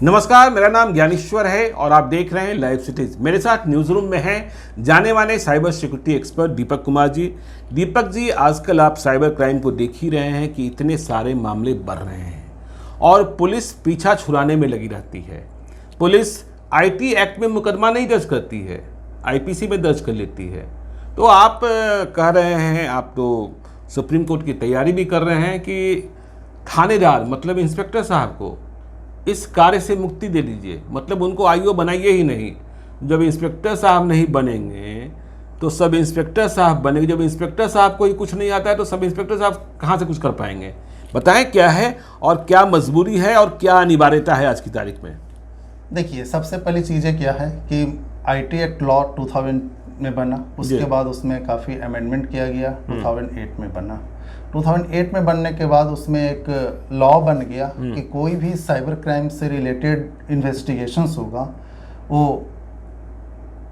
नमस्कार, मेरा नाम ज्ञानेश्वर है और आप देख रहे हैं लाइव सिटीज। मेरे साथ न्यूज रूम में हैं जाने माने cyber security expert Deepak Kumar ji. Deepak ji, आजकल आप साइबर क्राइम को देख ही रहे हैं कि इतने सारे मामले बढ़ रहे हैं और पुलिस पीछा छुड़ाने में लगी रहती है। पुलिस आईटी एक्ट में मुकदमा नहीं दर्ज करती है, आईपीसी में दर्ज कर लेती है। तो आप कह रहे हैं, आप तो सुप्रीम कोर्ट की तैयारी भी कर रहे हैं कि थानेदार मतलब इंस्पेक्टर साहब को इस कार्य से मुक्ति दे दीजिए, मतलब उनको आईओ बनाइए ही नहीं। जब इंस्पेक्टर साहब नहीं बनेंगे तो सब इंस्पेक्टर साहब बनेंगे। जब इंस्पेक्टर साहब को ही कुछ नहीं आता है तो सब इंस्पेक्टर साहब कहाँ से कुछ कर पाएंगे? बताएं क्या है और क्या मजबूरी है और क्या अनिवार्यता है आज की तारीख में? देखिए, सबसे पहली चीज़ें क्या है कि आईटी एक्ट लॉ 2000 में बना, उसके बाद उसमें काफ़ी अमेंडमेंट किया गया, 2008 में बना। 2008 में बनने के बाद उसमें एक लॉ बन गया कि कोई भी साइबर क्राइम से रिलेटेड इन्वेस्टिगेशंस होगा वो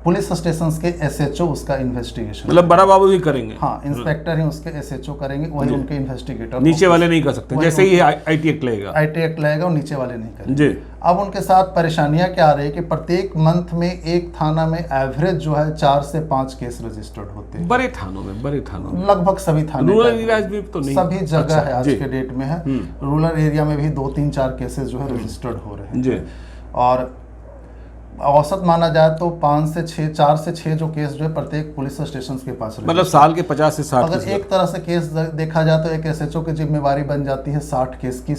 पुलिस स्टेशंस के एसएचओ उसका इन्वेस्टिगेशन, मतलब बड़ा बाबू भी करेंगे। हाँ, इंस्पेक्टर ही उसके एसएचओ करेंगे, वही उनके इन्वेस्टिगेटर, नीचे वाले नहीं कर सकते। जैसे ही आईटी एक्ट लगेगा, आईटी एक्ट लगेगा और नीचे वाले नहीं करेंगे जी। अब उनके साथ परेशानियां क्या आ रही है कि प्रत्येक मंथ में एक थाना में एवरेज जो है 4 से 5 केस रजिस्टर्ड होते हैं। बड़े थानों में लगभग सभी थाने, रूरल एरियाज में तो नहीं, सभी जगह अच्छा, है आज के डेट में है। रूरल एरिया में भी 2-3-4 केसेस जो है रजिस्टर्ड हो रहे हैं जी। और औसत माना जाए तो 4 से 6 जो केस जो है प्रत्येक पुलिस स्टेशन के पास, मतलब साल के 50 से 60 अगर एक तरह से केस देखा जाए तो एक एसएचओ की जिम्मेवारी बन जाती है 60 केस की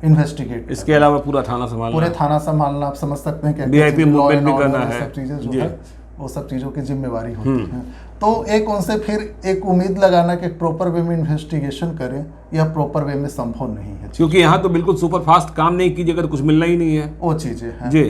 इन्वेस्टिगेट। इसके अलावा पूरा थाना संभालना, पूरे थाना संभालना, आप समझ सकते हैं कि वीआईपी मूवमेंट भी करना है, सब चीजें जो है वो सब चीज़ों की जिम्मेवारी होती है। तो एक उनसे फिर एक उम्मीद लगाना कि प्रॉपर वे में इन्वेस्टिगेशन करें, यह प्रॉपर वे में संभव नहीं है, क्योंकि यहाँ तो बिल्कुल सुपर फास्ट काम नहीं कीजिएगा तो कुछ मिलना ही नहीं है। वो चीज़ें हैं जी।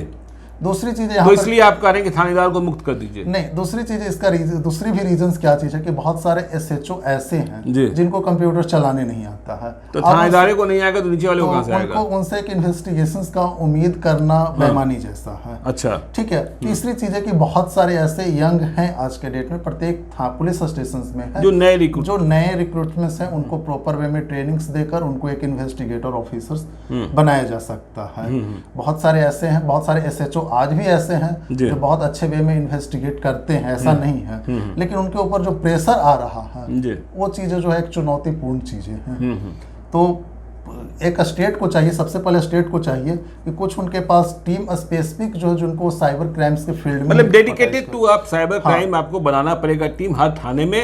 दूसरी चीज़ तो इसलिए आप कह रहे हैं कि थानेदार को मुक्त कर दीजिए? नहीं, दूसरी चीज़ इसका दूसरी भी रीजंस क्या चीज़ है कि बहुत सारे एसएचओ ऐसे हैं जिनको कंप्यूटर चलाने नहीं आता है। तो थानेदार को नहीं आएगा तो नीचे वाले को कहां से आएगा? उनको उनसे एक इन्वेस्टिगेशंस का उम्मीद करना बेईमानी जैसा है। अच्छा, ठीक है। तीसरी चीज़ है कि बहुत सारे ऐसे यंग हैं आज के डेट में प्रत्येक पुलिस स्टेशन में है, जो नए रिक्रूटमेंट्स हैं, उनको प्रॉपर वे में ट्रेनिंग्स देकर उनको एक इन्वेस्टिगेटर ऑफिसर्स बनाया जा सकता है। बहुत सारे ऐसे हैं, बहुत सारे एसएचओ आज भी ऐसे हैं जो बहुत अच्छे वे में इन्वेस्टिगेट करते हैं, ऐसा नहीं है, लेकिन उनके ऊपर जो प्रेशर आ रहा है वो चीज़ें जो है एक चुनौतीपूर्ण चीज़ें हैं। तो एक स्टेट को चाहिए, सबसे पहले स्टेट को चाहिए कि कुछ उनके पास टीम स्पेसिफिक जो है जिनको साइबर क्राइम्स के फील्ड में, मतलब डेडिकेटेड टू आप साइबर क्राइम आपको बनाना पड़ेगा टीम हर थाने में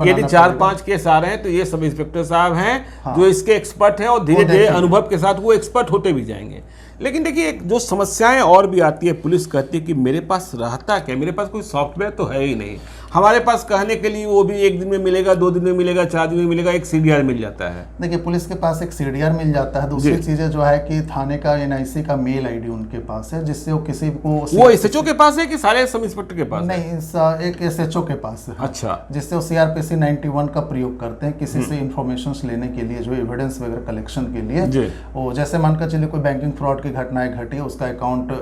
यदि 4-5 केस आ रहे हैं तो ये सब इंस्पेक्टर साहब हैं जो इसके एक्सपर्ट हैं और धीरे धीरे अनुभव के साथ वो एक्सपर्ट होते भी जाएंगे। लेकिन देखिए, जो समस्याएं और भी आती है, पुलिस कहती है कि मेरे पास रहता क्या, मेरे पास कोई सॉफ्टवेयर तो है ही नहीं। हमारे पास कहने के लिए वो भी 1 दिन में मिलेगा, 2 दिन में मिलेगा, 4 दिन में मिलेगा, एक सीडीआर मिल जाता है। देखिए, पुलिस के पास एक सीडीआर मिल जाता है। दूसरी चीजें जो है कि थाने का एनआईसी का मेल आईडी उनके पास है, जिससे वो किसी को, वो एसएचओ के पास है कि सारे सब इंस्पेक्टर के पास? नहीं, एक एसएचओ के पास है। अच्छा। जिससे वो सीआरपीसी 91 का प्रयोग करते हैं किसी से इन्फॉर्मेशन लेने के लिए, जो एविडेंस वगैरह कलेक्शन के लिए। वो जैसे मानकर चलिए कोई बैंकिंग फ्रॉड की घटनाएं घटी, उसका अकाउंट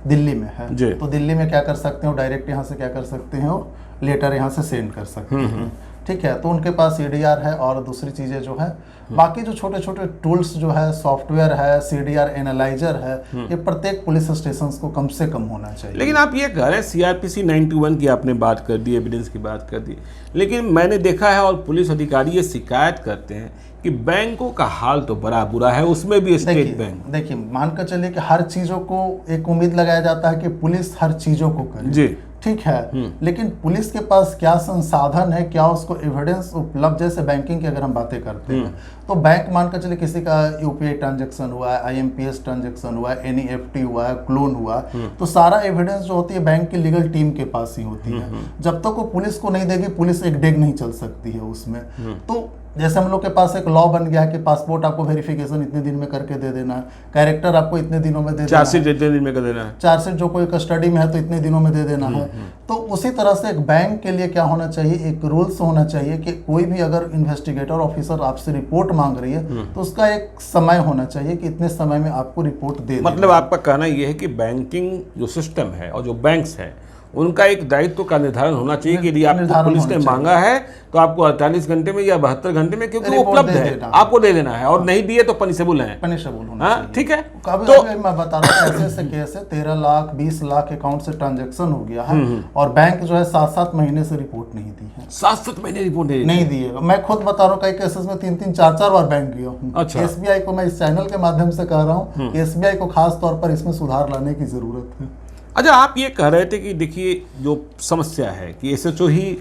दिल्ली में है, तो दिल्ली में क्या कर सकते हैं, डायरेक्ट यहाँ से क्या कर सकते हैं, वो लेटर यहाँ से सेंड कर सकते हैं। ठीक है, तो उनके पास सीडीआर है। और दूसरी चीज़ें जो है, बाकी जो छोटे छोटे टूल्स जो है, सॉफ्टवेयर है, सीडीआर एनालाइजर है, ये प्रत्येक पुलिस स्टेशन को कम से कम होना चाहिए। लेकिन आप ये कह रहे हैं सीआरपीसी 91 की आपने बात कर दी, एविडेंस की बात कर दी, लेकिन मैंने देखा है और पुलिस अधिकारी ये शिकायत करते हैं कि बैंकों का हाल तो बड़ा बुरा है, उसमें भी स्टेट बैंक। देखिए, मानकर चलिए कि हर चीज़ों को एक उम्मीद लगाया जाता है कि पुलिस हर चीज़ों को करे, जी ठीक है, लेकिन पुलिस के पास क्या संसाधन है, क्या उसको एविडेंस उपलब्ध? जैसे बैंकिंग की अगर हम बातें करते हैं तो बैंक मानकर चलिए किसी का यूपीआई ट्रांजैक्शन हुआ है, आईएमपीएस ट्रांजैक्शन हुआ है, एनईएफटी हुआ है, क्लोन हुआ, तो सारा एविडेंस जो होती है बैंक की लीगल टीम के पास ही होती है। जब तक वो पुलिस को नहीं देगी, पुलिस एक डेग नहीं चल सकती है उसमें। तो जैसे हम लोग के पास एक लॉ बन गया है कि पासपोर्ट आपको वेरिफिकेशन इतने दिन में करके दे देना है, कैरेक्टर आपको इतने दिनों में दे देना है, चार्जशीट इतने दिन में कर देना है, चार्जशीट जो कोई कस्टडी में है तो इतने दिनों में दे देना है। तो उसी तरह से एक बैंक के लिए क्या होना चाहिए, एक रूल्स होना चाहिए कि कोई भी अगर इन्वेस्टिगेटर ऑफिसर आपसे रिपोर्ट मांग रही है तो उसका एक समय होना चाहिए कि इतने समय में आपको रिपोर्ट दे। मतलब आपका कहना यह है कि बैंकिंग जो सिस्टम है और जो बैंक्स है उनका एक दायित्व का निर्धारण होना चाहिए कि यदि आपको निर्धारण पुलिस ने होना चाहिए। मांगा है तो आपको 48 घंटे में या 72 घंटे में, क्योंकि वो रिपोर्ट उपलब्ध दे है, देना। आपको दे देना है, और नहीं दिए तो पनिशेबल है। पनिशेबल होना हाँ, चाहिए। ठीक है। कभी तो अभी मैं बता रहा हूँ, ऐसे केस है 13 लाख 20 लाख अकाउंट से ट्रांजैक्शन हो गया है और बैंक जो है 7-7 महीने से रिपोर्ट नहीं दी है। 7-7 महीने रिपोर्ट नहीं दी है। मैं खुद बता रहा हूँ, कई केसेस में 3-3 4-4 बार बैंक गया हूँ। अच्छा। एसबीआई को मैं इस चैनल के माध्यम से कह रहा हूँ कि एसबीआई को खास तौर पर इसमें सुधार लाने की जरूरत है। अच्छा, आप ये कह रहे थे कि देखिए जो समस्या है कि एसएचओ ही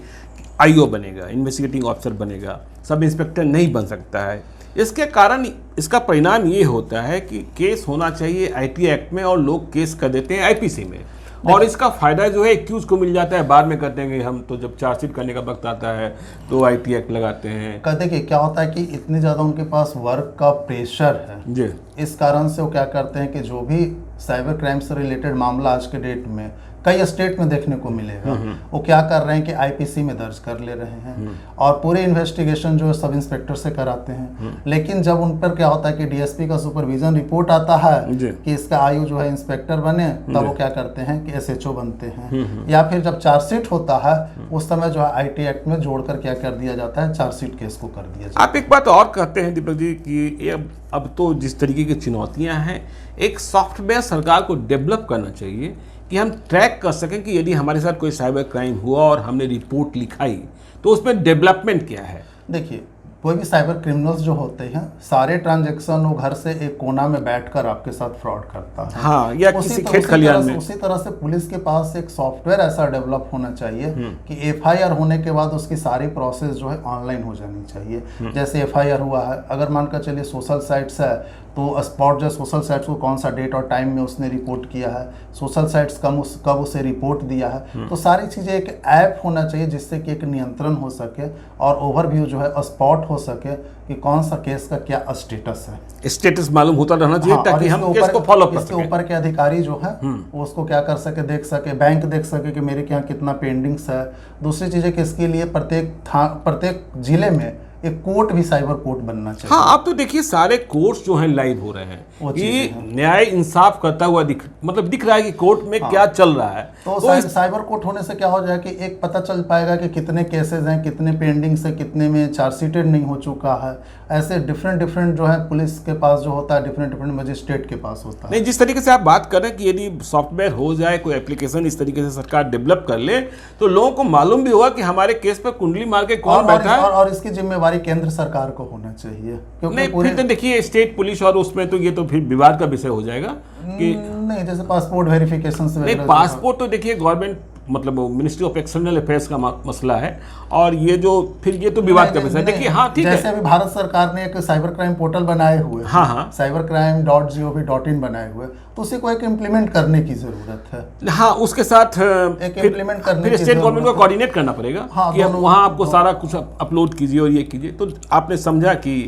आईओ बनेगा, इन्वेस्टिगेटिंग ऑफिसर बनेगा, सब इंस्पेक्टर नहीं बन सकता है। इसके कारण इसका परिणाम ये होता है कि केस होना चाहिए आईटी एक्ट में और लोग केस कर देते हैं आईपीसी में, और इसका फायदा जो है एक्यूज को मिल जाता है। बाद में कहते हैं कि हम तो जब चार्जशीट करने का वक्त आता है तो आईटी एक्ट लगाते हैं। देखिए क्या होता है कि इतनी ज़्यादा उनके पास वर्क का प्रेशर है जी, इस कारण से वो क्या करते हैं कि जो भी साइबर क्राइम से रिलेटेड मामला आज के डेट में कई स्टेट में देखने को मिलेगा, वो क्या कर रहे हैं कि आईपीसी में दर्ज कर ले रहे हैं और पूरे इन्वेस्टिगेशन जो है सब इंस्पेक्टर से कराते हैं। लेकिन जब उन पर क्या होता है कि डीएसपी का सुपरविजन रिपोर्ट आता है जी। कि इसका आयु जो है इंस्पेक्टर बने, तब वो क्या करते हैं कि एसएचओ बनते हैं। या फिर जब चार्जशीट होता है उस समय जो है आईटी एक्ट में जोड़कर क्या कर दिया जाता है, चार्जशीट केस को कर दिया जाता है। आप एक बात और कहते हैं दीपक जी कि अब तो जिस तरीके की चुनौतियां हैं, एक सॉफ्टवेयर सरकार को डेवलप करना चाहिए कि हम ट्रैक कर सकें कि यदि हमारे साथ कोई साइबर क्राइम हुआ और हमने रिपोर्ट लिखाई तो उसमें डेवलपमेंट क्या है। देखिए कोई भी साइबर क्रिमिनल्स जो होते हैं सारे ट्रांजैक्शन वो घर से एक कोना में बैठकर आपके साथ फ्रॉड करता है। हाँ, या किसी खेत खलिहान में। उसी तरह से पुलिस के पास एक सॉफ्टवेयर ऐसा डेवलप होना चाहिए कि एफआईआर होने के बाद उसकी सारी प्रोसेस जो है ऑनलाइन हो जानी चाहिए। जैसे एफआईआर हुआ है, अगर मानकर चलिए सोशल साइट्स है तो स्पॉट जो सोशल साइट्स को कौन सा डेट और टाइम में उसने रिपोर्ट किया है, सोशल साइट्स कब उसे रिपोर्ट दिया है, तो सारी चीज़ें एक ऐप होना चाहिए जिससे कि एक नियंत्रण हो सके और ओवरव्यू जो है स्पॉट हो सके कि कौन सा केस का क्या स्टेटस है। स्टेटस मालूम होता रहना चाहिए। हाँ, ताकि हम केस को फॉलो कर इसके सकें। ऊपर के अधिकारी जो है वो उसको क्या कर सके, देख सके, बैंक देख सके कि मेरे के यहाँ कितना पेंडिंग्स है। दूसरी चीज़ है कि इसके लिए प्रत्येक जिले में एक कोर्ट भी साइबर कोर्ट बनना चाहिए। हाँ, अब तो देखिए सारे कोर्ट्स जो हैं लाइव हो रहे हैं कि न्याय इंसाफ करता हुआ दिख रहा है कि कोर्ट में क्या चल रहा है। तो साइबर कोर्ट होने से क्या हो जाए कि एक पता चल पाएगा कि कितने केसेस हैं, कितने पेंडिंग्स है, कितने में चार्जशीटेड नहीं हो चुका है। ऐसे डिफरेंट जो है पुलिस के पास जो होता है, डिफरेंट मजिस्ट्रेट के पास होता है। नहीं, जिस तरीके से आप बात कर रहे हैं कि यदि सॉफ्टवेयर हो जाए, कोई एप्लीकेशन इस तरीके से सरकार डेवलप कर ले तो लोगों को मालूम भी होगा कि हमारे केस पर कुंडली मार के कौन बैठा है। और इसकी जिम्मेवारी केंद्र सरकार को होना चाहिए, क्योंकि नहीं, फिर तो देखिए स्टेट पुलिस और उसमें तो ये तो फिर विवाद का विषय हो जाएगा कि नहीं, जैसे पासपोर्ट वेरिफिकेशन से नहीं, पासपोर्ट तो देखिए गवर्नमेंट मतलब मिनिस्ट्री ऑफ एक्सटर्नल अफेयर्स का मसला है, और ये जो फिर ये तो विवाद का विषय। देखिए हाँ, ठीक है। जैसे अभी भारत सरकार ने एक साइबर क्राइम पोर्टल बनाए हुए, हाँ, cybercrime.gov.in बनाए हुए, तो उसी को एक इम्प्लीमेंट करने की जरूरत है। हाँ, उसके साथ एक इम्प्लीमेंट करने फिर स्टेट गवर्नमेंट को कोऑर्डिनेट करना पड़ेगा। हाँ, कि वहाँ आपको सारा कुछ अपलोड कीजिए और ये कीजिए। तो आपने समझा कि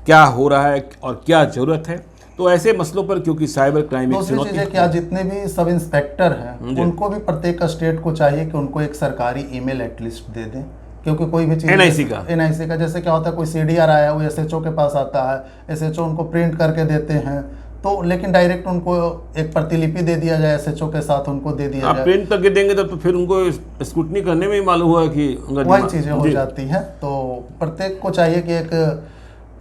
क्या हो रहा है और क्या जरूरत है। तो ऐसे मसलों पर क्योंकि साइबर क्राइम दूसरी चीज़ है क्या, जितने भी सब इंस्पेक्टर हैं उनको भी प्रत्येक स्टेट को चाहिए कि उनको एक सरकारी ईमेल एटलिस्ट दे दें, क्योंकि कोई भी चीज़ एनआईसी का जैसे क्या होता है, कोई सीडीआर आया वो एसएचओ के पास आता है, एसएचओ उनको प्रिंट करके देते हैं, तो लेकिन डायरेक्ट उनको एक प्रतिलिपि दे दिया जाए, एसएचओ के साथ उनको दे दिया जाए। प्रिंट करके देंगे तो फिर उनको स्क्रूटनी करने में ही मालूम हुआ कि वही चीज़ें हो जाती हैं। तो प्रत्येक को चाहिए कि एक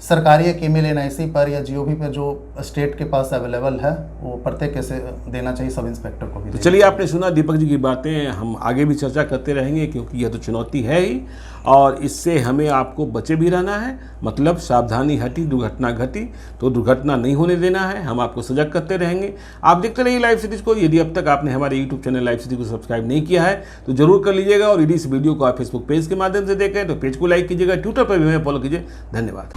सरकारी एक ईमेल एनआईसी पर या जीओवी पर जो स्टेट के पास अवेलेबल है वो प्रत्येक कैसे देना चाहिए, सब इंस्पेक्टर को भी। तो चलिए, आपने सुना दीपक जी की बातें, हम आगे भी चर्चा करते रहेंगे क्योंकि यह तो चुनौती है ही, और इससे हमें आपको बचे भी रहना है। मतलब सावधानी हटी दुर्घटना घटी, तो दुर्घटना नहीं होने देना है। हम आपको सजग करते रहेंगे। आप देखते रहिए लाइव सिटीज को। यदि अब तक आपने हमारे यूट्यूब चैनल लाइव सिटी को सब्सक्राइब नहीं किया है तो जरूर कर लीजिएगा, और यदि इस वीडियो को आप फेसबुक पेज के माध्यम से देखें तो पेज को लाइक कीजिएगा, ट्विटर पर भी हमें फॉलो कीजिए। धन्यवाद।